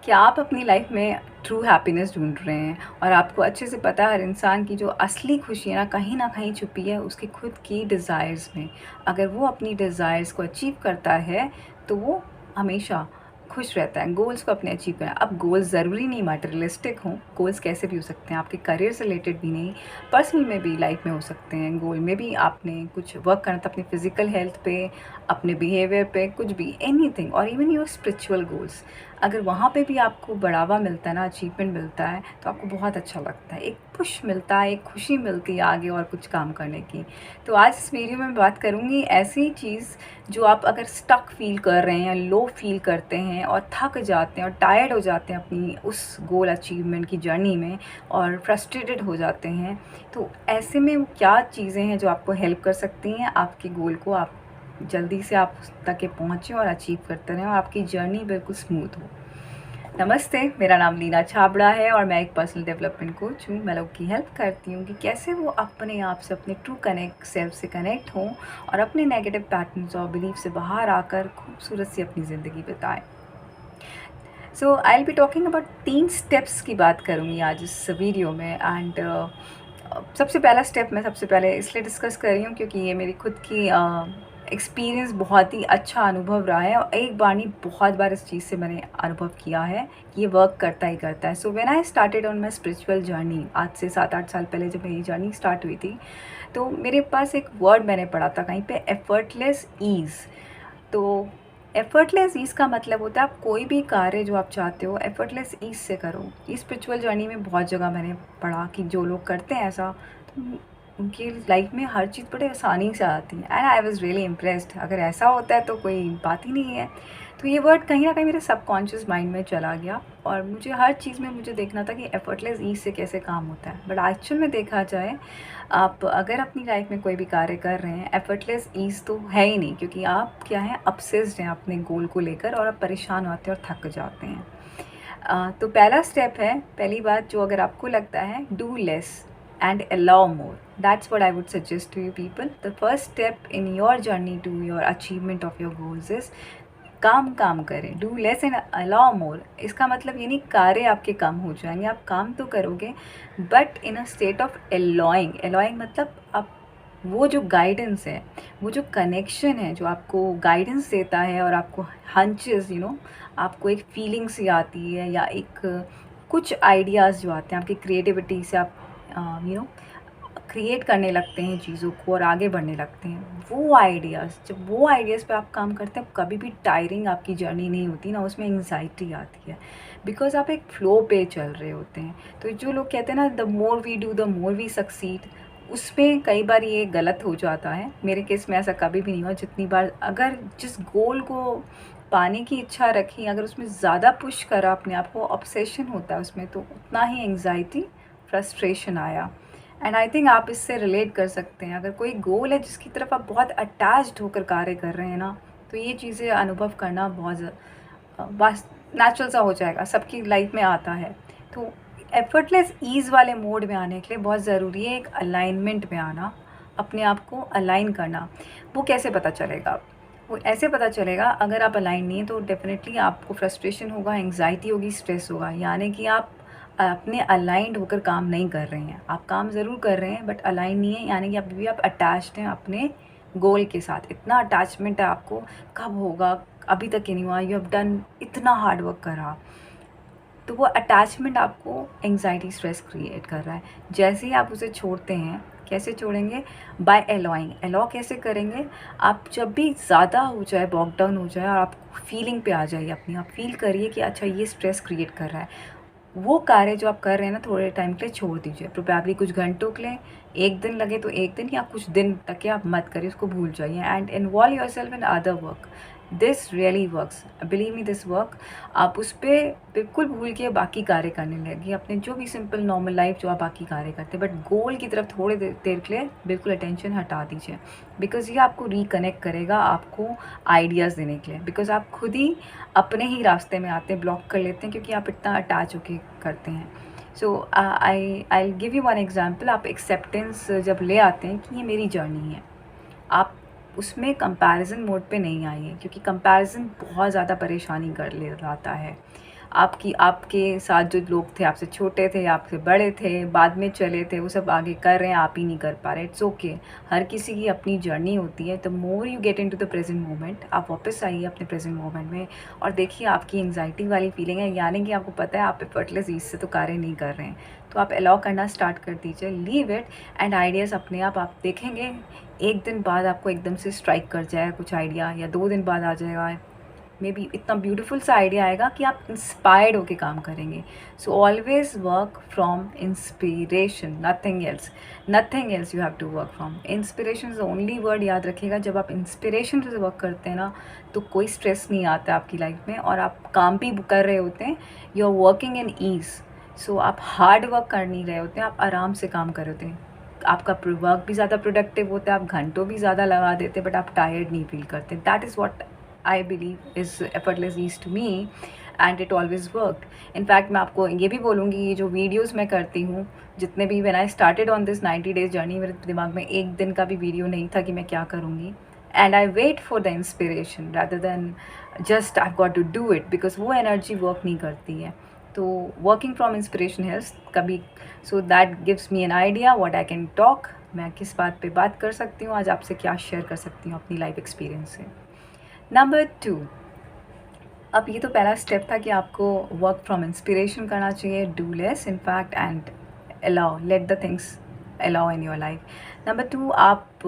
क्या आप अपनी लाइफ में ट्रू हैप्पीनेस ढूंढ रहे हैं और आपको अच्छे से पता है हर इंसान की जो असली खुशी है ना कहीं छुपी है उसके खुद की डिज़ायर्स में। अगर वो अपनी डिज़ायर्स को अचीव करता है तो वो हमेशा खुश रहता है। गोल्स को अपने अचीव करना, अब गोल्स ज़रूरी नहीं मटेरियलिस्टिक हों, गोल्स कैसे भी हो सकते हैं, आपके करियर से रिलेटेड भी नहीं, पर्सनल में भी लाइफ में हो सकते हैं। गोल में भी आपने कुछ वर्क करना था अपनी फ़िज़िकल हेल्थ पे, अपने बिहेवियर पे, कुछ भी एनीथिंग, और इवन योर स्पिरिचुअल गोल्स। अगर वहाँ पे भी आपको बढ़ावा मिलता है ना, अचीवमेंट मिलता है, तो आपको बहुत अच्छा लगता है, एक पुश मिलता है, एक खुशी मिलती है आगे और कुछ काम करने की। तो आज इस वीडियो में बात करूँगी ऐसी चीज़ जो आप अगर स्टक फील कर रहे हैं, लो फील करते हैं और थक जाते हैं और टायर्ड हो जाते हैं अपनी उस गोल अचीवमेंट की जर्नी में और फ्रस्ट्रेटेड हो जाते हैं, तो ऐसे में क्या चीज़ें हैं जो आपको हेल्प कर सकती हैं आपके गोल को आप जल्दी से आप तक पहुँचें और अचीव करते रहें और आपकी जर्नी बिल्कुल स्मूथ हो। नमस्ते, मेरा नाम लीना छाबड़ा है और मैं एक पर्सनल डेवलपमेंट कोच हूँ। मैं लोग की हेल्प करती हूँ कि कैसे वो अपने आप से, अपने ट्रू कनेक्ट सेल्फ से कनेक्ट हों और अपने नेगेटिव पैटर्न्स और बिलीफ से बाहर आकर खूबसूरत सी अपनी ज़िंदगी बिताएं। So I will be talking about 3 steps की बात करूँगी आज इस वीडियो में। एंड सबसे पहला स्टेप मैं सबसे पहले इसलिए डिस्कस कर रही हूँ क्योंकि ये मेरी खुद की एक्सपीरियंस बहुत ही अच्छा अनुभव रहा है और एक बार नहीं बहुत बार इस चीज़ से मैंने अनुभव किया है कि ये वर्क करता ही करता है। So when I started on my spiritual journey, आज से 7-8 साल पहले जब मेरी जर्नी स्टार्ट हुई थी, तो मेरे पास एक वर्ड मैंने पढ़ा था कहीं पे, एफर्टलेस ईज़। तो एफर्टलेस ईज़ का मतलब होता है आप कोई भी कार्य जो आप चाहते हो एफर्टलेस ईज़ से करो। ये स्पिरिचुअल जर्नी में बहुत जगह मैंने पढ़ा कि जो लोग करते हैं ऐसा, तो उनकी लाइफ में हर चीज़ बड़े आसानी से आती है। And I was really impressed, अगर ऐसा होता है तो कोई बात ही नहीं है। तो ये वर्ड कहीं ना कहीं मेरे सबकॉन्शियस माइंड में चला गया और मुझे हर चीज़ में मुझे देखना था कि एफर्टलेस ईज़ से कैसे काम होता है। बट एक्चुअल में देखा जाए, आप अगर अपनी लाइफ में कोई भी कार्य कर रहे हैं, एफर्टलेस ईज़ तो है ही नहीं, क्योंकि आप क्या है, ऑब्सेस्ड हैं अपने गोल को लेकर और आप परेशान होते हैं और थक जाते हैं। तो पहला स्टेप है, पहली बात जो अगर आपको लगता है, do less and allow more. That's what I would suggest to you people. The first step in your journey to your achievement of your goals is काम करें, डू लेस एंड अलाउ मोर। इसका मतलब ये नहीं कार्य आपके कम हो जाएंगे, आप काम तो करोगे but in a state of alloying. Alloying मतलब आप वो जो गाइडेंस है, वो जो कनेक्शन है जो आपको गाइडेंस देता है और आपको हंचेस, आपको एक फीलिंग सी आती है या एक कुछ आइडियाज़ जो आते हैं आपकी क्रिएटिविटी से, आप क्रिएट करने लगते हैं चीज़ों को और आगे बढ़ने लगते हैं। वो आइडियाज़, जब वो आइडियाज़ पे आप काम करते हैं, कभी भी टायरिंग आपकी जर्नी नहीं होती ना, उसमें एंग्जाइटी आती है, बिकॉज आप एक फ़्लो पे चल रहे होते हैं। तो जो लोग कहते हैं ना, the more we do the more we succeed, उसमें कई बार ये गलत हो जाता है। मेरे केस में ऐसा कभी भी नहीं हुआ। जितनी बार अगर जिस गोल को पाने की इच्छा रखी, अगर उसमें ज़्यादा पुश करा अपने आप को, ऑब्सेशन होता है उसमें, तो उतना ही एंग्जाइटी, फ्रस्ट्रेशन आया। एंड आई थिंक आप इससे रिलेट कर सकते हैं। अगर कोई गोल है जिसकी तरफ आप बहुत अटैच्ड होकर कार्य कर रहे हैं ना, तो ये चीज़ें अनुभव करना बहुत बस नेचुरल सा हो जाएगा, सबकी लाइफ में आता है। तो एफर्टलेस ईज़ वाले मोड में आने के लिए बहुत ज़रूरी है एक अलाइनमेंट में आना, अपने आप को अलाइन करना। वो कैसे पता चलेगा? वो ऐसे पता चलेगा, अगर आप अलाइन नहीं है तो डेफिनेटली आपको फ्रस्ट्रेशन होगा, एंग्जाइटी होगी, स्ट्रेस होगा, यानी कि आप अपने अलाइंड होकर काम नहीं कर रहे हैं। आप काम ज़रूर कर रहे हैं बट अलाइन नहीं है, यानी कि अभी भी आप अटैच्ड हैं अपने गोल के साथ। इतना अटैचमेंट है आपको, कब होगा, अभी तक ही नहीं हुआ, यू हैव डन इतना हार्ड वर्क करा, तो वो अटैचमेंट आपको एंग्जाइटी, स्ट्रेस क्रिएट कर रहा है। जैसे ही आप उसे छोड़ते हैं, कैसे छोड़ेंगे? Bye alloying. एलॉ कैसे करेंगे? आप जब भी ज़्यादा हो जाए, बॉक डाउन हो जाए और आप फीलिंग पे आ जाइए अपनी, आप फील करिए कि अच्छा ये स्ट्रेस क्रिएट कर रहा है, वो कार्य जो आप कर रहे हैं ना, थोड़े टाइम के लिए छोड़ दीजिए। प्रोबेबली कुछ घंटों के लिए, एक दिन लगे तो एक दिन, या कुछ दिन तक के आप मत करिए, उसको भूल जाइए। And involve yourself in other work. This really works, believe me, this work. आप उस पर बिल्कुल भूल के बाकी कार्य करने लगे, अपने जो भी सिंपल नॉर्मल लाइफ जो आप बाकी कार्य करते हैं, बट गोल की तरफ थोड़े देर के लिए बिल्कुल अटेंशन हटा दीजिए, बिकॉज ये आपको रिकनेक्ट करेगा, आपको आइडियाज़ देने के लिए। बिकॉज आप खुद ही अपने ही रास्ते में आते हैं, ब्लॉक कर लेते हैं, क्योंकि आप इतना अटैच होके करते हैं। So I give you one example. आप एक्सेप्टेंस जब ले आते हैं कि ये मेरी जर्नी है, आप उसमें कंपैरिजन मोड पे नहीं आइए, क्योंकि कंपैरिजन बहुत ज़्यादा परेशानी कर ले लाता है। आपके साथ जो लोग थे, आपसे छोटे थे, आपसे बड़े थे, बाद में चले थे, वो सब आगे कर रहे हैं, आप ही नहीं कर पा रहे। इट्स ओके, हर किसी की अपनी जर्नी होती है। The more you get into the present moment, आप वापस आइए अपने प्रेजेंट मोमेंट में और देखिए आपकी एंग्जाइटी वाली फीलिंग है, यानी कि आपको पता है आप एफर्टलेस ईज से तो कार्य नहीं कर रहे हैं, तो आप अलाउ करना स्टार्ट कर दीजिए, लीव इट एंड आइडियाज़ अपने आप देखेंगे। एक दिन बाद आपको एकदम से स्ट्राइक कर जाए कुछ आइडिया, या 2 दिन बाद आ जाएगा, मे बी इतना ब्यूटीफुल सा आइडिया आएगा कि आप इंस्पायर्ड होके काम करेंगे। So always work from inspiration, nothing else you have to work from. Inspiration is the only word, याद रखिएगा। जब आप इंस्पिरेशन से वर्क करते हैं ना, तो कोई स्ट्रेस नहीं आता आपकी लाइफ में, और आप काम भी कर रहे होते हैं, you are working in ease. So आप हार्ड वर्क कर नहीं रहे होते हैं, आप आराम से काम कर रहे होते हैं। आपका वर्क भी ज़्यादा प्रोडक्टिव होता है, आप घंटों भी ज़्यादा लगा देते हैं, बट आप टायर्ड नहीं फील करते। That is what I believe is effortless ease to me and it always worked. In fact मैं आपको ये भी बोलूँगी, ये जो वीडियोस मैं करती हूँ, जितने भी when I started on this 90 days journey, मेरे दिमाग में एक दिन का भी वीडियो नहीं था कि मैं क्या करूँगी, and I wait for the inspiration rather than just I've got to do it, because वो एनर्जी वर्क नहीं करती है। तो वर्किंग फ्रॉम इंस्पिरेशन हेल्प्स कभी, so that gives me an idea what I can talk, मैं किस बात पे बात कर सकती हूँ, आज आपसे क्या शेयर कर सकती हूँ अपनी लाइफ एक्सपीरियंस से। नंबर 2, अब ये तो पहला स्टेप था कि आपको वर्क फ्रॉम इंस्पिरेशन करना चाहिए, do less in fact and allow, let the things allow in your life. Number 2, आप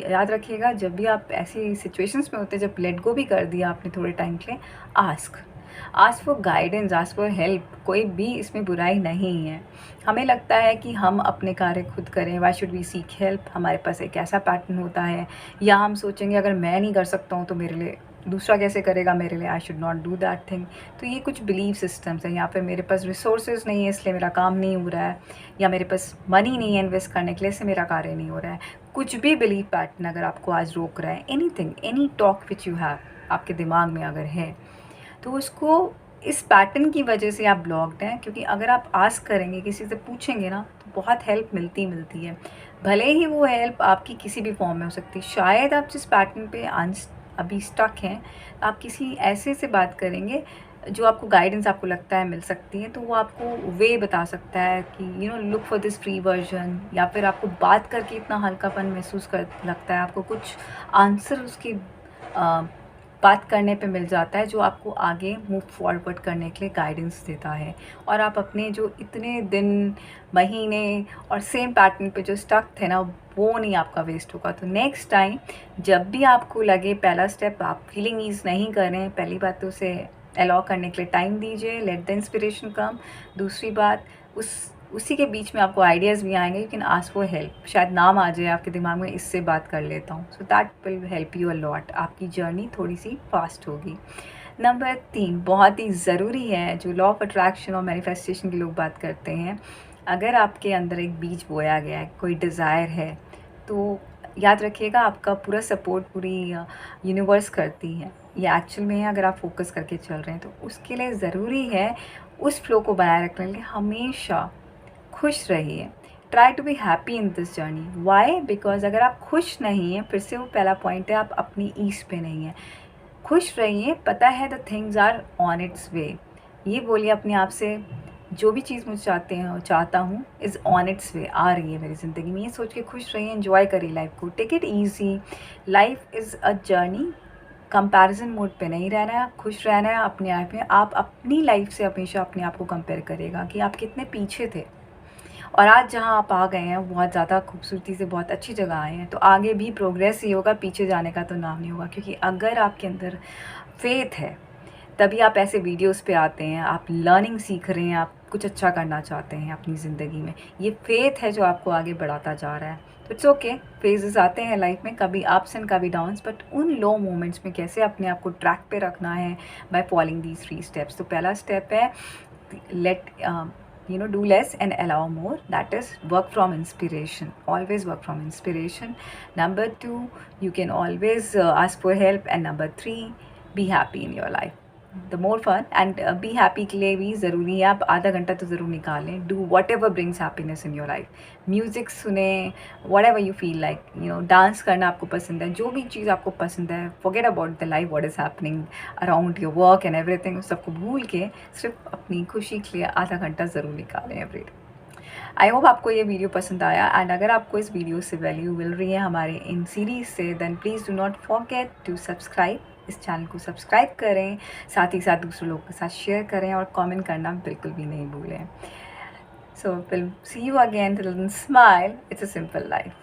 याद रखिएगा, जब भी आप ऐसी सिचुएशंस में होते हैं, जब लेट गो भी कर दिया आपने थोड़े टाइम के लिए, ask for guidance, ask for help. कोई भी इसमें बुराई नहीं है। हमें लगता है कि हम अपने कार्य खुद करें, why should we seek help, हमारे पास एक ऐसा पैटर्न होता है, या हम सोचेंगे अगर मैं नहीं कर सकता हूँ तो मेरे लिए दूसरा कैसे करेगा, मेरे लिए I should not do that thing. तो ये कुछ बिलीव सिस्टम्स हैं, या फिर मेरे पास रिसोर्सेज नहीं है इसलिए मेरा काम नहीं हो रहा है, या मेरे पास मनी नहीं है इन्वेस्ट करने के लिए इससे मेरा कार्य नहीं हो रहा है। कुछ भी बिलीव पैटर्न अगर आपको आज रोक रहा है, anything, any talk which you have आपके दिमाग में अगर है, तो उसको, इस पैटर्न की वजह से आप ब्लॉक्ड हैं। क्योंकि अगर आप आस्क करेंगे, किसी से पूछेंगे ना, तो बहुत हेल्प मिलती है। भले ही वो हेल्प आपकी किसी भी फॉर्म में हो सकती है। शायद आप जिस पैटर्न पे अभी स्टक हैं, आप किसी ऐसे से बात करेंगे जो आपको गाइडेंस आपको लगता है मिल सकती है, तो वो आपको वे बता सकता है कि look for this free version, या फिर आपको बात करके इतना हल्कापन महसूस कर लगता है, आपको कुछ आंसर उसकी बात करने पे मिल जाता है, जो आपको आगे मूव फॉरवर्ड करने के लिए गाइडेंस देता है। और आप अपने जो इतने दिन, महीने और सेम पैटर्न पे जो स्टक थे ना, वो नहीं आपका वेस्ट होगा। तो नेक्स्ट टाइम जब भी आपको लगे, पहला स्टेप आप फीलिंग ईज नहीं कर रहे हैं, पहली बात तो उसे अलाउ करने के लिए टाइम दीजिए, लेट द इंस्पिरेशन कम। दूसरी बात, उसी के बीच में आपको आइडियाज़ भी आएंगे, लेकिन आस्क फॉर हेल्प। शायद नाम आ जाए आपके दिमाग में, इससे बात कर लेता हूँ, so that will help you a lot, आपकी जर्नी थोड़ी सी फास्ट होगी। नंबर 3 बहुत ही ज़रूरी है, जो लॉ ऑफ अट्रैक्शन और मैनिफेस्टेशन के लोग बात करते हैं। अगर आपके अंदर एक बीज बोया गया है, कोई डिज़ायर है, तो याद रखिएगा आपका पूरा सपोर्ट पूरी यूनिवर्स करती है। ये एक्चुअल में है, अगर आप फोकस करके चल रहे हैं तो उसके लिए ज़रूरी है उस फ्लो को बनाए रखने के लिए हमेशा खुश रहिए। Try to be happy in this journey. Why? Because अगर आप खुश नहीं हैं, फिर से वो पहला पॉइंट है, आप अपनी ईज पे नहीं हैं। खुश रहिए, पता है the things are on its way. ये बोलिए अपने आप से, जो भी चीज़ मुझे चाहता हूँ इज़ ऑन इट्स वे, आ रही है मेरी ज़िंदगी में। ये सोच के खुश रहिए, एंजॉय करिए लाइफ को, take it easy. Life is a journey, comparison mode पे नहीं रहना है, खुश रहना है अपने आप में। आप अपनी लाइफ से हमेशा अपने आप को कंपेयर करेगा कि आप कितने पीछे थे और आज जहाँ आप आ गए हैं बहुत ज़्यादा खूबसूरती से, बहुत अच्छी जगह आए हैं। तो आगे भी प्रोग्रेस ही होगा, पीछे जाने का तो नाम नहीं होगा। क्योंकि अगर आपके अंदर फेथ है, तभी आप ऐसे वीडियोस पे आते हैं, आप लर्निंग सीख रहे हैं, आप कुछ अच्छा करना चाहते हैं अपनी ज़िंदगी में। ये फेथ है जो आपको आगे बढ़ाता जा रहा है। तो इट्स ओके, फेजेस आते हैं लाइफ में, कभी अप्स एंड कभी डाउन्स, बट उन लो मोमेंट्स में कैसे अपने आप को ट्रैक पे रखना है, बाय फॉलोइंग दीज 3 स्टेप्स। तो पहला स्टेप है, late do less and allow more. That is work from inspiration. Always work from inspiration. Number 2, you can always ask for help. And number 3, be happy in your life. The more fun and be happy के लिए भी ज़रूरी है, आप आधा घंटा तो ज़रूर निकालें. Do whatever brings happiness in your life. Music सुने, whatever you feel like, dance करना आपको पसंद है, जो भी चीज़ आपको पसंद है, forget about the life what is happening around your work and everything. उस सबको भूल के सिर्फ अपनी खुशी के लिए आधा घंटा ज़रूर निकालें एवरी डे. आई होप आपको ये वीडियो पसंद आया, एंड अगर आपको इस वीडियो से वैल्यू मिल रही है हमारे इन सीरीज़ से, then please do not forget to subscribe. इस चैनल को सब्सक्राइब करें, साथ ही साथ दूसरे लोगों के साथ शेयर करें और कमेंट करना बिल्कुल भी नहीं भूलें. So will see you again. Till then smile. It's a simple life.